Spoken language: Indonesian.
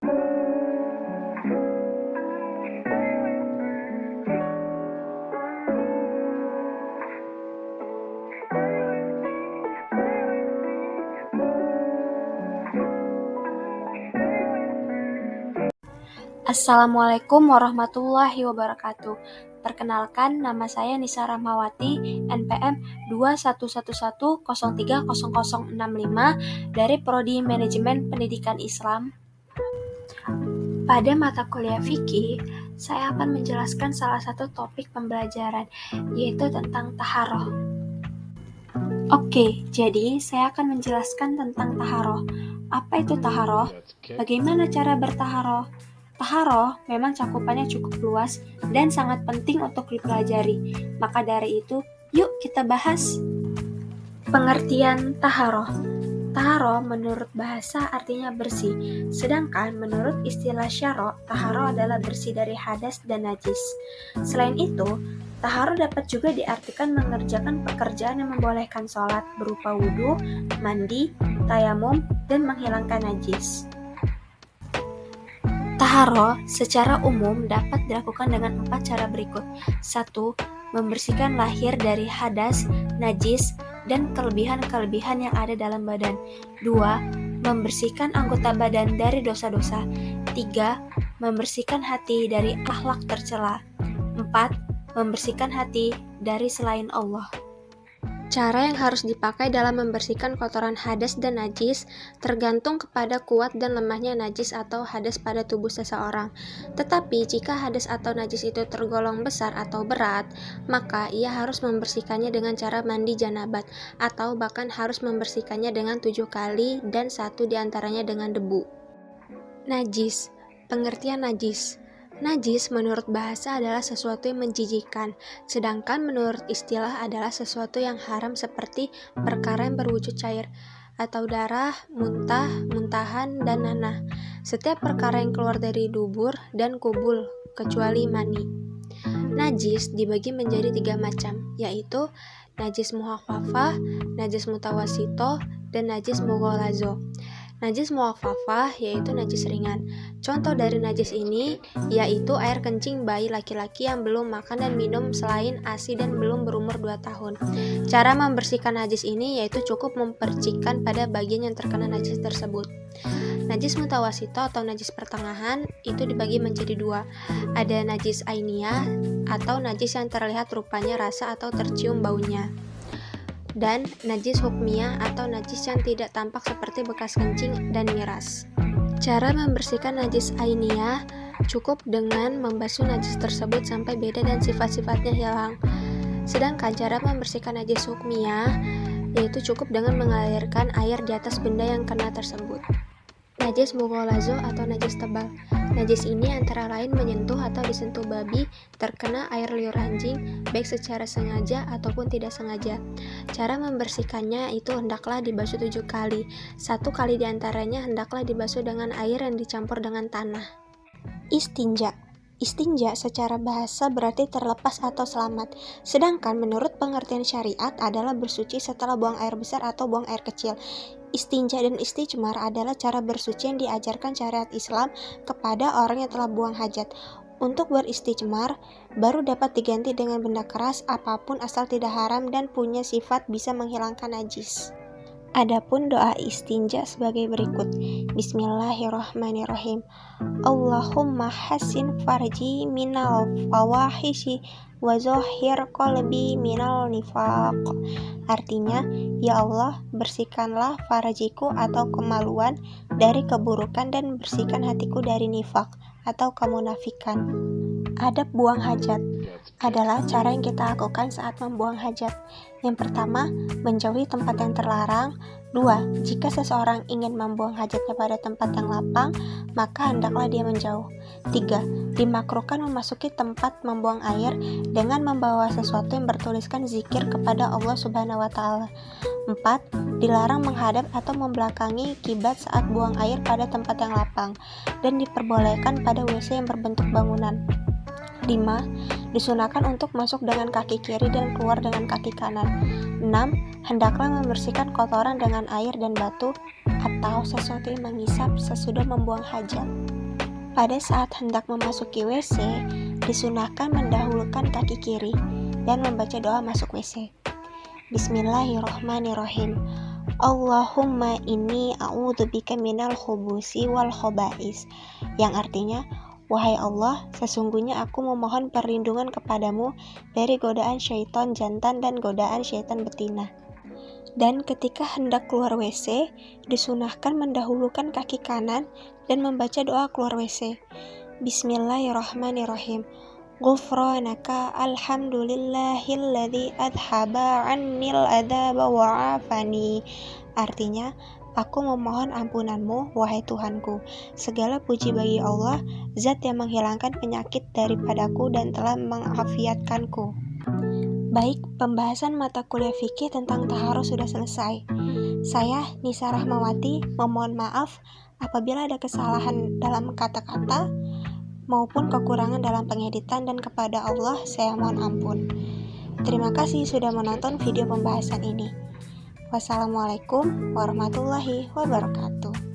Assalamualaikum warahmatullahi wabarakatuh. Perkenalkan, nama saya Nisa Rahmawati, NPM 2111030065 dari Prodi Manajemen Pendidikan Islam. Pada mata kuliah fikih, saya akan menjelaskan salah satu topik pembelajaran, yaitu tentang taharoh. Oke, jadi saya akan menjelaskan tentang taharoh. Apa itu taharoh? Bagaimana cara bertaharoh? Taharoh memang cakupannya cukup luas dan sangat penting untuk dipelajari. Maka dari itu, yuk kita bahas. Pengertian taharoh. Taharoh menurut bahasa artinya bersih, sedangkan menurut istilah syara', taharoh adalah bersih dari hadas dan najis. Selain itu, taharoh dapat juga diartikan mengerjakan pekerjaan yang membolehkan sholat berupa wudhu, mandi, tayamum, dan menghilangkan najis. Taharoh secara umum dapat dilakukan dengan 4 cara berikut. 1. Membersihkan lahir dari hadas, najis, dan kelebihan-kelebihan yang ada dalam badan. 2. Membersihkan anggota badan dari dosa-dosa. 3. Membersihkan hati dari akhlak tercela. 4. Membersihkan hati dari selain Allah. Cara yang harus dipakai dalam membersihkan kotoran hadas dan najis tergantung kepada kuat dan lemahnya najis atau hadas pada tubuh seseorang. Tetapi jika hadas atau najis itu tergolong besar atau berat, maka ia harus membersihkannya dengan cara mandi janabat, atau bahkan harus membersihkannya dengan 7 kali dan 1 diantaranya dengan debu. Najis. Pengertian najis. Najis menurut bahasa adalah sesuatu yang menjijikkan, sedangkan menurut istilah adalah sesuatu yang haram seperti perkara yang berwujud cair, atau darah, muntah, muntahan, dan nanah. Setiap perkara yang keluar dari dubur dan kubul, kecuali mani. Najis dibagi menjadi 3 macam, yaitu najis muhaffafah, najis mutawasito, dan najis mughalazo. Najis muaffafah yaitu najis ringan. Contoh dari najis ini yaitu air kencing bayi laki-laki yang belum makan dan minum selain ASI dan belum berumur 2 tahun. Cara membersihkan najis ini yaitu cukup mempercikkan pada bagian yang terkena najis tersebut. Najis mutawasito atau najis pertengahan itu dibagi menjadi 2. Ada najis ainiyah atau najis yang terlihat rupanya, rasa atau tercium baunya, dan najis hukmiyah atau najis yang tidak tampak seperti bekas kencing dan miras. Cara membersihkan najis ainiyah cukup dengan membasuh najis tersebut sampai beda dan sifat-sifatnya hilang. Sedangkan cara membersihkan najis hukmiyah yaitu cukup dengan mengalirkan air di atas benda yang kena tersebut. Najis mughalazo atau najis tebal. Najis ini antara lain menyentuh atau disentuh babi, terkena air liur anjing, baik secara sengaja ataupun tidak sengaja. Cara membersihkannya itu hendaklah dibasuh 7 kali. 1 kali diantaranya hendaklah dibasuh dengan air yang dicampur dengan tanah. Istinja. Istinja secara bahasa berarti terlepas atau selamat, sedangkan menurut pengertian syariat adalah bersuci setelah buang air besar atau buang air kecil. Istinja dan istijmar adalah cara bersuci yang diajarkan syariat Islam kepada orang yang telah buang hajat. Untuk beristijmar, baru dapat diganti dengan benda keras apapun asal tidak haram dan punya sifat bisa menghilangkan najis. Adapun doa istinja sebagai berikut. Bismillahirrahmanirrahim. Allahumma hassin farji minal fawahishi wa zahhir qalbi minal nifaq. Artinya, ya Allah, bersihkanlah farjiku atau kemaluan dari keburukan dan bersihkan hatiku dari nifak atau kemunafikan. Adab buang hajat adalah cara yang kita lakukan saat membuang hajat. Yang pertama, menjauhi tempat yang terlarang. 2. Jika seseorang ingin membuang hajatnya pada tempat yang lapang, maka hendaklah dia menjauh. 3. Dimakruhkan memasuki tempat membuang air dengan membawa sesuatu yang bertuliskan zikir kepada Allah Subhanahu wa Ta'ala. 4. Dilarang menghadap atau membelakangi kiblat saat buang air pada tempat yang lapang, dan diperbolehkan pada WC yang berbentuk bangunan. 5. Disunahkan untuk masuk dengan kaki kiri dan keluar dengan kaki kanan. 6. Hendaklah membersihkan kotoran dengan air dan batu. atau sesuatu yang mengisap sesudah membuang hajat. Pada saat hendak memasuki WC, disunahkan mendahulukan kaki kiri dan membaca doa masuk WC. Bismillahirrohmanirrohim. Allahumma inni a'udzubika minal khubusi wal khobais, yang artinya, wahai Allah, sesungguhnya aku memohon perlindungan kepadamu dari godaan syaitan jantan dan godaan syaitan betina. Dan ketika hendak keluar WC, disunahkan mendahulukan kaki kanan dan membaca doa keluar WC. Bismillahirrahmanirrahim. Ghufranaka alhamdulillahilladzi adhaba annil adaba wa'afani. Artinya, aku memohon ampunanmu, wahai Tuhanku. Segala puji bagi Allah, zat yang menghilangkan penyakit daripadaku dan telah mengafiatkanku. Baik, pembahasan mata kuliah fikih tentang taharus sudah selesai. Saya, Nisa Rahmawati, memohon maaf apabila ada kesalahan dalam kata-kata maupun kekurangan dalam pengeditan, dan kepada Allah saya mohon ampun. Terima kasih sudah menonton video pembahasan ini. Wassalamualaikum warahmatullahi wabarakatuh.